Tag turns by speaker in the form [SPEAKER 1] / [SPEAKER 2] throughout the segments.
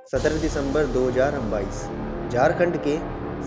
[SPEAKER 1] 17 दिसंबर 2022 झारखंड के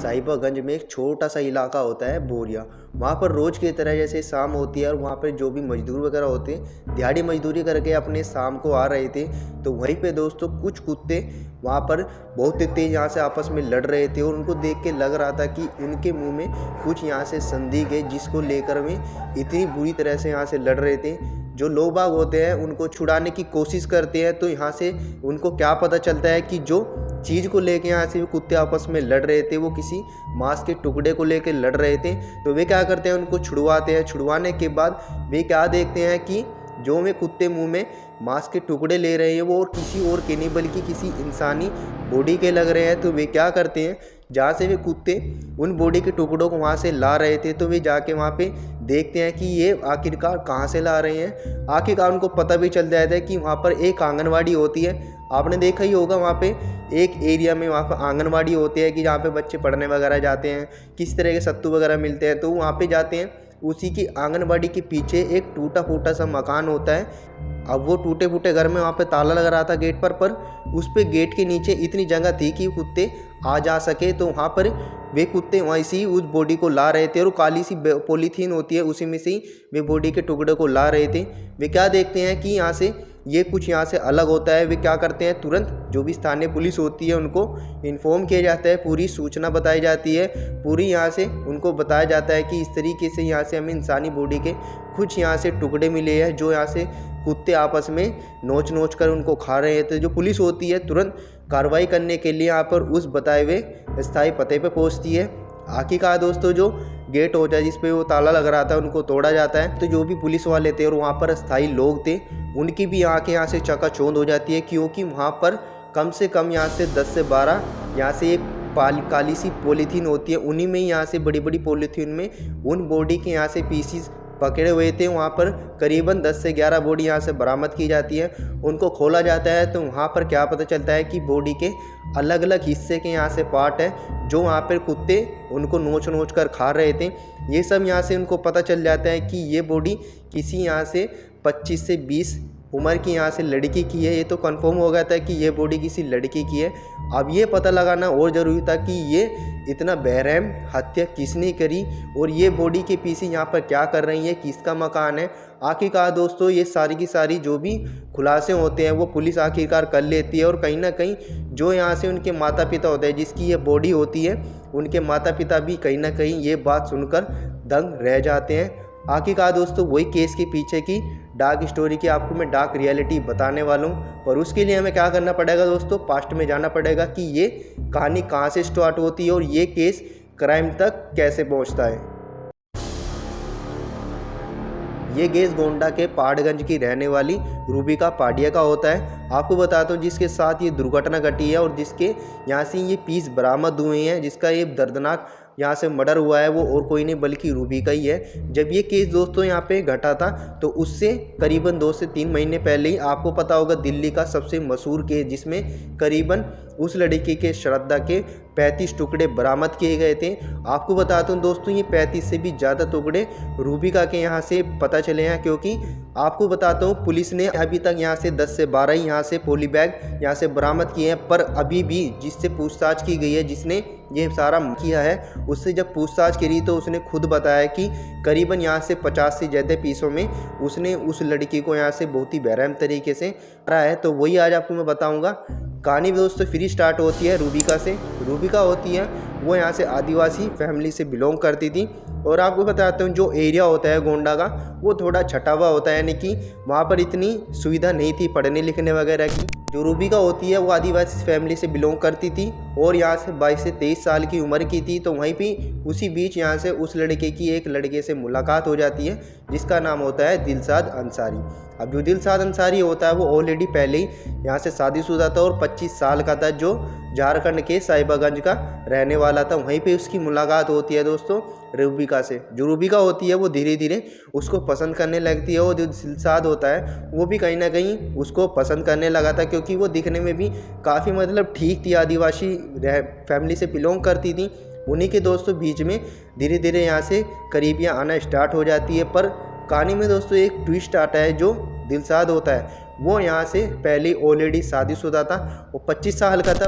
[SPEAKER 1] साहिबगंज में एक छोटा सा इलाका होता है बोरिया। वहाँ पर रोज़ की तरह जैसे शाम होती है और वहाँ पर जो भी मजदूर वगैरह होते हैं दिहाड़ी मजदूरी करके अपने शाम को आ रहे थे, तो वहीं पे दोस्तों कुछ कुत्ते वहाँ पर बहुत तेज यहाँ से आपस में लड़ रहे थे और उनको देख के लग रहा था कि उनके मुंह में कुछ यहाँ से संदिग्ध है, जिसको लेकर वे इतनी बुरी तरह से यहाँ से लड़ रहे थे। जो लोग बाग होते हैं उनको छुड़ाने की कोशिश करते हैं, तो यहाँ से उनको क्या पता चलता है कि जो चीज़ को लेके यहाँ से कुत्ते आपस में लड़ रहे थे वो किसी मांस के टुकड़े को लेके लड़ रहे थे। तो वे क्या करते हैं, उनको छुड़वाते हैं। छुड़वाने के बाद वे क्या देखते हैं कि जो वे कुत्ते मुंह में मांस के टुकड़े ले रहे हैं वो और किसी और के नहीं बल्कि किसी इंसानी बॉडी के लग रहे हैं। तो वे क्या करते हैं, जहाँ से वे कुत्ते उन बॉडी के टुकड़ों को वहाँ से ला रहे थे, तो वे जाके वहाँ पे देखते हैं कि ये आखिरकार कहाँ से ला रहे हैं। आखिरकार उनको पता भी चल जाता है कि वहाँ पर एक आंगनवाड़ी होती है। आपने देखा ही होगा वहाँ पे एक एरिया में वहाँ पर आंगनवाड़ी होती है कि जहाँ पे बच्चे पढ़ने वगैरह जाते हैं, किस तरह के सत्तू वगैरह मिलते हैं, तो वहाँ पे जाते हैं। उसी की आंगनबाड़ी के पीछे एक टूटा फूटा सा मकान होता है। अब वो टूटे फूटे घर में वहाँ पे ताला लग रहा था गेट पर उस पे गेट के नीचे इतनी जगह थी कि कुत्ते आ जा सके। तो वहाँ पर वे कुत्ते वहीं से ही उस बॉडी को ला रहे थे और काली सी पॉलीथीन होती है उसी में से ही वे बॉडी के टुकड़े को ला रहे थे। वे क्या देखते हैं कि यहाँ से ये कुछ यहाँ से अलग होता है। वे क्या करते हैं, तुरंत जो भी स्थानीय पुलिस होती है उनको इन्फॉर्म किया जाता है, पूरी सूचना बताई जाती है। पूरी यहाँ से उनको बताया जाता है कि इस तरीके से यहाँ से हमें इंसानी बॉडी के कुछ यहाँ से टुकड़े मिले हैं जो यहाँ से कुत्ते आपस में नोच नोच कर उनको खा रहे थे। जो पुलिस होती है तुरंत कार्रवाई करने के लिए यहाँ पर उस बताए हुए स्थायी पते पर पहुँचती है। आखिरकार दोस्तों जो गेट होता है जिस पे वो ताला लग रहा था उनको तोड़ा जाता है। तो जो भी पुलिस वाले थे और वहाँ पर स्थायी लोग थे उनकी भी आंखें यहाँ से चकाचौंध हो जाती है, क्योंकि वहाँ पर कम से कम यहाँ से 10 से 12 यहाँ से एक काली सी पॉलीथीन होती है, उन्हीं में यहाँ से बड़ी बड़ी पॉलीथीन में उन बॉडी के यहाँ से पीसीस पकड़े हुए थे। वहाँ पर करीबन 10 से 11 बॉडी यहाँ से बरामद की जाती है। उनको खोला जाता है तो वहाँ पर क्या पता चलता है कि बॉडी के अलग अलग हिस्से के यहाँ से पार्ट है जो वहाँ पर कुत्ते उनको नोच नोच कर खा रहे थे। ये सब यहाँ से उनको पता चल जाता है कि ये बॉडी किसी यहाँ से 25 से 20 उम्र की यहाँ से लड़की की है। ये तो कंफर्म हो गया था कि ये बॉडी किसी लड़की की है। अब ये पता लगाना और ज़रूरी था कि ये इतना बेरहम हत्या किसने करी और ये बॉडी के पीछे यहाँ पर क्या कर रही है, किसका मकान है। आखिरकार दोस्तों ये सारी की सारी जो भी खुलासे होते हैं वो पुलिस आखिरकार कर लेती है और कहीं ना कहीं जो यहाँ से उनके माता पिता होते हैं जिसकी ये बॉडी होती है उनके माता पिता भी कहीं ना कहीं ये बात सुनकर दंग रह जाते हैं। आखिरकार दोस्तों वही केस के पीछे की डार्क स्टोरी की आपको मैं डार्क रियलिटी बताने वाला हूँ, पर उसके लिए हमें क्या करना पड़ेगा दोस्तों, पास्ट में जाना पड़ेगा कि ये कहानी कहाँ से स्टार्ट होती है और ये केस क्राइम तक कैसे पहुँचता है। ये केस गोंडा के पहाड़गंज की रहने वाली रूबिका पाडिया का होता है। आपको बताता हूँ जिसके साथ ये दुर्घटना घटी है और जिसके यहाँ से ये पीस बरामद हुए हैं, जिसका ये दर्दनाक यहाँ से मर्डर हुआ है वो और कोई नहीं बल्कि रूबिका ही है। जब ये केस दोस्तों यहाँ पे घटा था तो उससे करीबन 2 से 3 महीने पहले ही आपको पता होगा दिल्ली का सबसे मशहूर केस जिसमें करीबन उस लड़की के श्रद्धा के 35 टुकड़े बरामद किए गए थे। आपको बताता हूँ दोस्तों ये 35 से भी ज़्यादा टुकड़े रूबिका के यहाँ से पता चले हैं, क्योंकि आपको बताता हूँ पुलिस ने अभी तक यहाँ से 10 से 12 ही यहाँ से पॉली बैग यहाँ से बरामद किए हैं। पर अभी भी जिससे पूछताछ की गई है, जिसने ये सारा किया है, उससे जब पूछताछ करी तो उसने खुद बताया कि करीबन यहाँ से 50 से ज़्यादा पीसों में उसने उस लड़की को यहाँ से बहुत ही बेरहम तरीके से मारा है। तो वही आज आपको मैं बताऊँगा। कहानी दोस्तों फिर स्टार्ट होती है रूबिका से। रूबिका होती है वो यहाँ से आदिवासी फैमिली से बिलोंग करती थी और आपको बताता हूँ जो एरिया होता है गोंडा का वो थोड़ा छटा हुआ होता है, यानी कि वहाँ पर इतनी सुविधा नहीं थी पढ़ने लिखने वगैरह की। जो रूबिका होती है वो आदिवासी फैमिली से बिलोंग करती थी और यहाँ से 22 से 23 साल की उम्र की थी। तो वहीं भी उसी बीच यहाँ से उस लड़के की एक लड़के से मुलाकात हो जाती है जिसका नाम होता है दिलशाद अंसारी। अब जो दिलशाद अंसारी होता है वो ऑलरेडी पहले ही यहाँ से शादीशुदा था और 25 साल का था, जो झारखंड के साहिबगंज का रहने वाला था। वहीं पे उसकी मुलाकात होती है दोस्तों रूबिका से। जो रूबिका होती है वो धीरे धीरे उसको पसंद करने लगती है और जो दिलशाद होता है वो भी कहीं ना कहीं उसको पसंद करने लगा था, क्योंकि वो दिखने में भी काफ़ी मतलब ठीक थी, आदिवासी फैमिली से बिलोंग करती थी। उन्हीं के दोस्तों बीच में धीरे धीरे यहाँ से करीबियाँ आना स्टार्ट हो जाती है। पर कहानी में दोस्तों एक ट्विस्ट आता है। जो दिलशाद होता है वो यहाँ से पहले ऑलरेडी शादीशुदा था, वो 25 साल का था।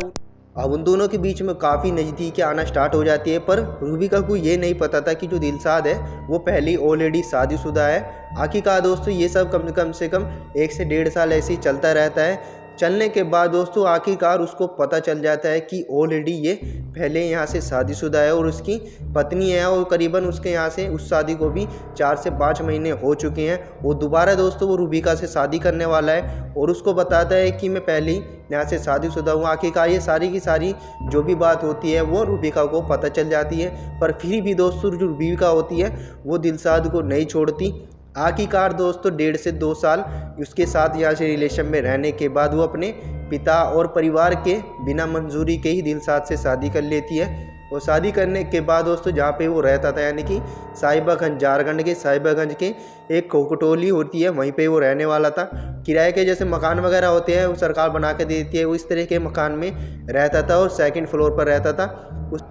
[SPEAKER 1] अब उन दोनों के बीच में काफ़ी नज़दीकी आना स्टार्ट हो जाती है, पर रूबिका को ये नहीं पता था कि जो दिलशाद है वो पहले ही ऑलरेडी शादीशुदा है। आखिरकार दोस्तों ये सब कम से कम 1 से 1.5 साल ऐसे ही चलता रहता है। चलने के बाद दोस्तों आखिरकार उसको पता चल जाता है कि ऑलरेडी ये पहले यहाँ से शादीशुदा है और उसकी पत्नी है, और करीबन उसके यहाँ से उस शादी को भी 4 से 5 महीने हो चुके हैं। वो दोबारा दोस्तों वो रूबिका से शादी करने वाला है और उसको बताता है कि मैं पहले ही यहाँ से शादीशुदा हूँ। आखिरकार ये सारी की सारी जो भी बात होती है वो रूबिका को पता चल जाती है, पर फिर भी दोस्तों जो रूबिका होती है वो दिलशाद को नहीं छोड़ती। आखिरकार दोस्तों 1.5 से 2 साल उसके साथ यहाँ से रिलेशन में रहने के बाद वो अपने पिता और परिवार के बिना मंजूरी के ही दिलशाद से शादी कर लेती है। और शादी करने के बाद दोस्तों जहाँ पे वो रहता था, यानी कि साहिबागंज, झारखंड के साहिबागंज के एक कोकटोली होती है, वहीं पे वो रहने वाला था। किराए के जैसे मकान वगैरह होते हैं वो सरकार बना के देती है, वो इस तरह के मकान में रहता था और 2nd फ्लोर पर रहता था।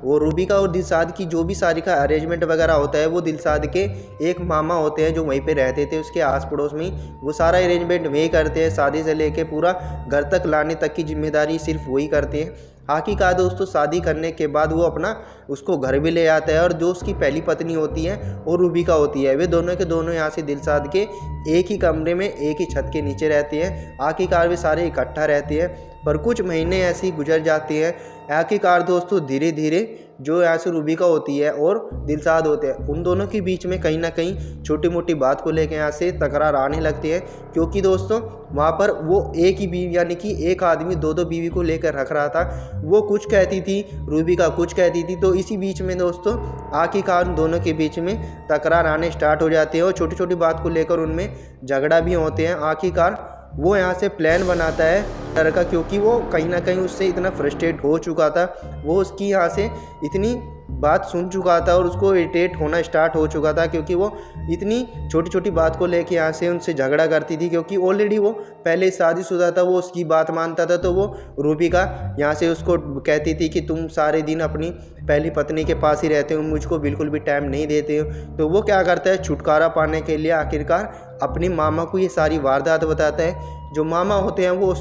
[SPEAKER 1] वो रूबिका और दिलशाद की जो भी सारी का अरेंजमेंट वगैरह होता है वो दिलशाद के एक मामा होते हैं जो वहीं पे रहते थे, उसके आस पड़ोस में ही वो सारा अरेंजमेंट वही करते हैं। शादी से लेके पूरा घर तक लाने तक की जिम्मेदारी सिर्फ वही करते हैं। आखिरकार दोस्तों शादी करने के बाद वो अपना उसको घर भी ले आता है, और जो उसकी पहली पत्नी होती है वो रूबिका होती है, वे दोनों के दोनों यहाँ से दिलशाद के एक ही कमरे में एक ही छत के नीचे रहते हैं। आखिरकार वे सारे इकट्ठा रहते हैं, पर कुछ महीने ऐसे ही गुजर जाते हैं। आखिरकार दोस्तों धीरे धीरे जो यहाँ से रूबिका होती है और दिलशाद होते हैं उन दोनों के बीच में कहीं ना कहीं छोटी मोटी बात को लेकर यहाँ से तकरार आने लगती है, क्योंकि दोस्तों वहाँ पर वो एक ही बीवी, यानी कि एक आदमी 2-2 बीवी को लेकर रख रहा था। वो कुछ कहती थी, रूबिका कुछ कहती थी, तो इसी बीच में दोस्तों आखिरकार उन दोनों के बीच में तकरार आने स्टार्ट हो जाते हैं और छोटी छोटी बात को लेकर उनमें झगड़ा भी होते हैं। आखिरकार वो यहाँ से प्लान बनाता है लड़का, क्योंकि वो कहीं ना कहीं उससे इतना फ्रस्ट्रेट हो चुका था, वो उसकी यहाँ से इतनी बात सुन चुका था और उसको इरिटेट होना स्टार्ट हो चुका था, क्योंकि वो इतनी छोटी छोटी बात को लेके यहाँ से उनसे झगड़ा करती थी। क्योंकि ऑलरेडी वो पहले शादीशुदा था, वो उसकी बात मानता था, तो वो रूबिका यहाँ से उसको कहती थी कि तुम सारे दिन अपनी पहली पत्नी के पास ही रहते हो, मुझको बिल्कुल भी टाइम नहीं देते हो। तो वो क्या करता है, छुटकारा पाने के लिए आखिरकार अपनी मामा को ये सारी वारदात बताता है। जो मामा होते हैं वो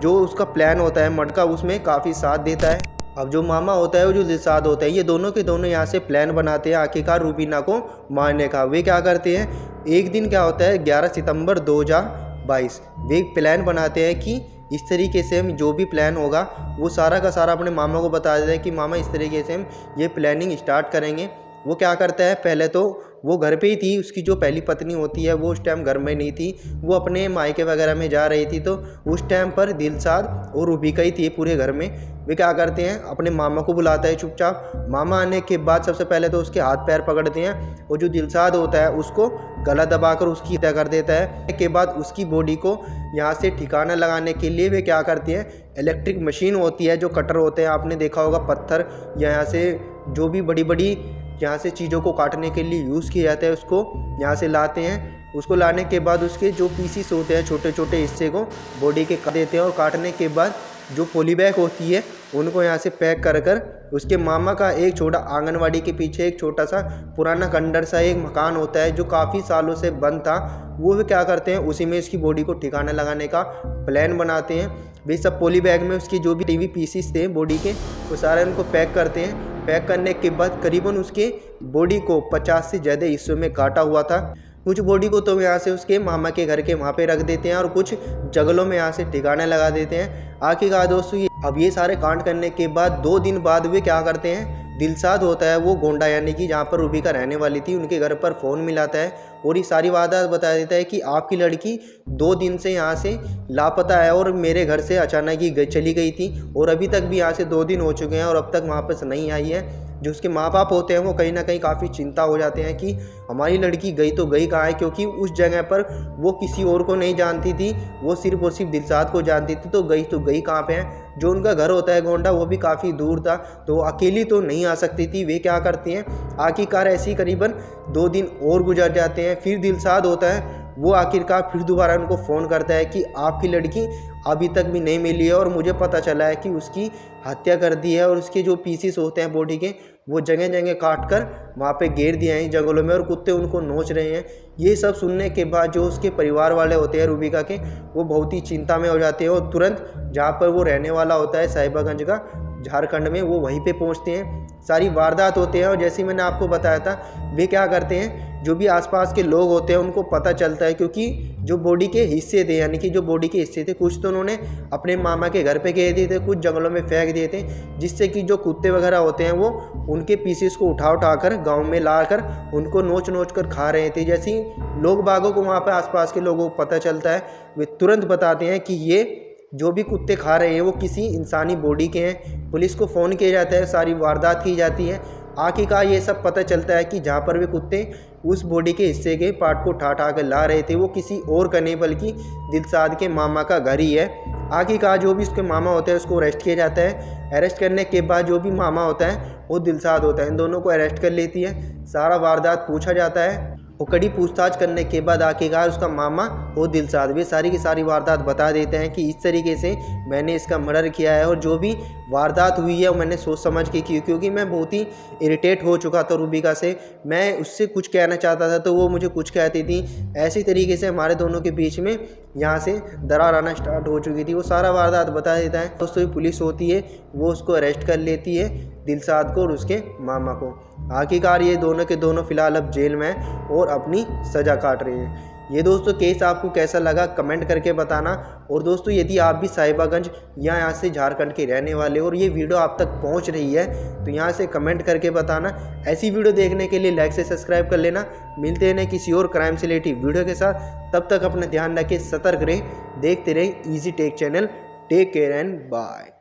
[SPEAKER 1] जो उसका प्लान होता है मटका, उसमें काफ़ी साथ देता है। अब जो मामा होता है वो जो दिलशाद होता है, ये दोनों के दोनों यहाँ से प्लान बनाते हैं आखिरकार रूबीना को मारने का। वे क्या करते हैं, एक दिन क्या होता है 11 सितंबर 2022, वे प्लान बनाते हैं कि इस तरीके से हम जो भी प्लान होगा वो सारा का सारा अपने मामा को बता देते हैं कि मामा इस तरीके से हम ये प्लानिंग स्टार्ट करेंगे। वो क्या करता है, पहले तो वो घर पे ही थी, उसकी जो पहली पत्नी होती है वो उस टाइम घर में नहीं थी, वो अपने मायके वगैरह में जा रही थी। तो उस टाइम पर दिलशाद और रूबिका ही थी पूरे घर में। वे क्या करते हैं, अपने मामा को बुलाता है चुपचाप। मामा आने के बाद सबसे पहले तो उसके हाथ पैर पकड़ते हैं और जो दिलशाद होता है उसको गला दबाकर उसकी हत्या कर देता है। के बाद उसकी बॉडी को यहाँ से ठिकाना लगाने के लिए वे क्या करते हैं, इलेक्ट्रिक मशीन होती है, जो कटर होते हैं, आपने देखा होगा पत्थर या यहाँ से जो भी बड़ी बड़ी यहाँ से चीज़ों को काटने के लिए यूज़ किया जाता है, उसको यहाँ से लाते हैं। उसको लाने के बाद उसके जो पीसीस होते हैं, छोटे छोटे हिस्से को बॉडी के काट देते हैं, और काटने के बाद जो पॉलीबैग होती है उनको यहाँ से पैक कर कर उसके मामा का एक छोटा आंगनवाड़ी के पीछे एक छोटा सा पुराना खंडर सा एक मकान होता है जो काफ़ी सालों से बंद था, वो क्या करते हैं उसी में इसकी बॉडी को ठिकाना लगाने का प्लान बनाते हैं। वे सब पॉली बैग में उसकी जो भी टीवी पीसीस थे बॉडी के वो सारे उनको पैक करते हैं। पैक करने के बाद करीबन उसके बॉडी को 50 से ज़्यादा हिस्सों में काटा हुआ था। कुछ बॉडी को तो यहाँ से उसके मामा के घर के वहाँ पे रख देते हैं और कुछ जंगलों में यहाँ से ठिकाने लगा देते हैं। आखिरकार दोस्तों अब ये सारे कांड करने के बाद 2 दिन बाद वे क्या करते हैं, दिलशाद होता है वो गोंडा यानी कि जहाँ पर रूबिका रहने वाली थी उनके घर पर फ़ोन मिलाता है और ये सारी वारदात बता देता है कि आपकी लड़की 2 दिन से यहाँ से लापता है और मेरे घर से अचानक ही चली गई थी और अभी तक भी यहाँ से 2 दिन हो चुके हैं और अब तक वापस नहीं आई है। जो उसके माँ बाप होते हैं वो कहीं ना कहीं काफ़ी चिंता हो जाते हैं कि हमारी लड़की गई तो गई कहाँ है, क्योंकि उस जगह पर वो किसी और को नहीं जानती थी, वो सिर्फ और सिर्फ दिलशाद को जानती थी। तो गई कहाँ पे है। जो उनका घर होता है गोंडा वो भी काफ़ी दूर था, तो अकेली तो नहीं आ सकती थी। वे क्या करती हैं, आखिरकार ऐसी करीबन 2 दिन और गुजर जाते हैं। फिर दिलशाद होता है वो आखिरकार फिर दोबारा उनको फ़ोन करता है कि आपकी लड़की अभी तक भी नहीं मिली है और मुझे पता चला है कि उसकी हत्या कर दी है और उसके जो पीसेस होते हैं बॉडी के वो जगह जगह काट कर वहाँ पे घेर दिया है जंगलों में और कुत्ते उनको नोच रहे हैं। ये सब सुनने के बाद जो उसके परिवार वाले होते हैं रूबिका के, वो बहुत ही चिंता में हो जाते हैं और तुरंत जहाँ पर वो रहने वाला होता है साहिबागंज का, झारखंड में, वो वहीं पे पहुँचते हैं। सारी वारदात होते हैं और जैसे मैंने आपको बताया था, वे क्या करते हैं, जो भी आसपास के लोग होते हैं उनको पता चलता है, क्योंकि जो बॉडी के हिस्से थे, यानी कि जो बॉडी के हिस्से थे, कुछ तो उन्होंने अपने मामा के घर पे कह दिए थे, कुछ जंगलों में फेंक दिए थे, जिससे कि जो कुत्ते वगैरह होते हैं वो उनके पीसेस को उठा कर गाँव में ला कर उनको नोच नोच कर खा रहे थे। जैसे ही लोग बागों को, वहाँ पर आसपास के लोगों को पता चलता है, वे तुरंत बताते हैं कि ये जो भी कुत्ते खा रहे हैं वो किसी इंसानी बॉडी के हैं। पुलिस को फ़ोन किया जाता है, सारी वारदात की जाती है। आखिरकार ये सब पता चलता है कि जहाँ पर वे कुत्ते उस बॉडी के हिस्से के पार्ट को उठा कर ला रहे थे, वो किसी और का नहीं बल्कि दिलशाद के मामा का घर ही है। आखिरकार जो भी उसके मामा होता है उसको अरेस्ट किया जाता है। अरेस्ट करने के बाद जो भी मामा होता है वो दिलशाद होता है, इन दोनों को अरेस्ट कर लेती है। सारा वारदात पूछा जाता है और कड़ी पूछताछ करने के बाद आखिरकार उसका मामा और दिलशाद वे सारी की सारी वारदात बता देते हैं कि इस तरीके से मैंने इसका मर्डर किया है और जो भी वारदात हुई है वो मैंने सोच समझ के की, क्योंकि मैं बहुत ही इरिटेट हो चुका था रूबिका से। मैं उससे कुछ कहना चाहता था तो वो मुझे कुछ कहती थी। ऐसी तरीके से हमारे दोनों के बीच में यहाँ से दरार आना स्टार्ट हो चुकी थी। वो सारा वारदात बता देता है। दोस्तों पुलिस होती है, वो उसको अरेस्ट कर लेती है, दिलशाद को और उसके मामा को। आखिरकार ये दोनों के दोनों फिलहाल अब जेल में हैं और अपनी सज़ा काट रहे हैं। ये दोस्तों केस आपको कैसा लगा कमेंट करके बताना। और दोस्तों यदि आप भी साहिबागंज या यहाँ से झारखंड के रहने वाले हो और ये वीडियो आप तक पहुँच रही है तो यहाँ से कमेंट करके बताना। ऐसी वीडियो देखने के लिए लाइक से सब्सक्राइब कर लेना। मिलते हैं किसी और क्राइम से रिलेटेड वीडियो के साथ। तब तक अपना ध्यान रखें, सतर्क रहें, देखते रहें easy tech channel. Take care and bye.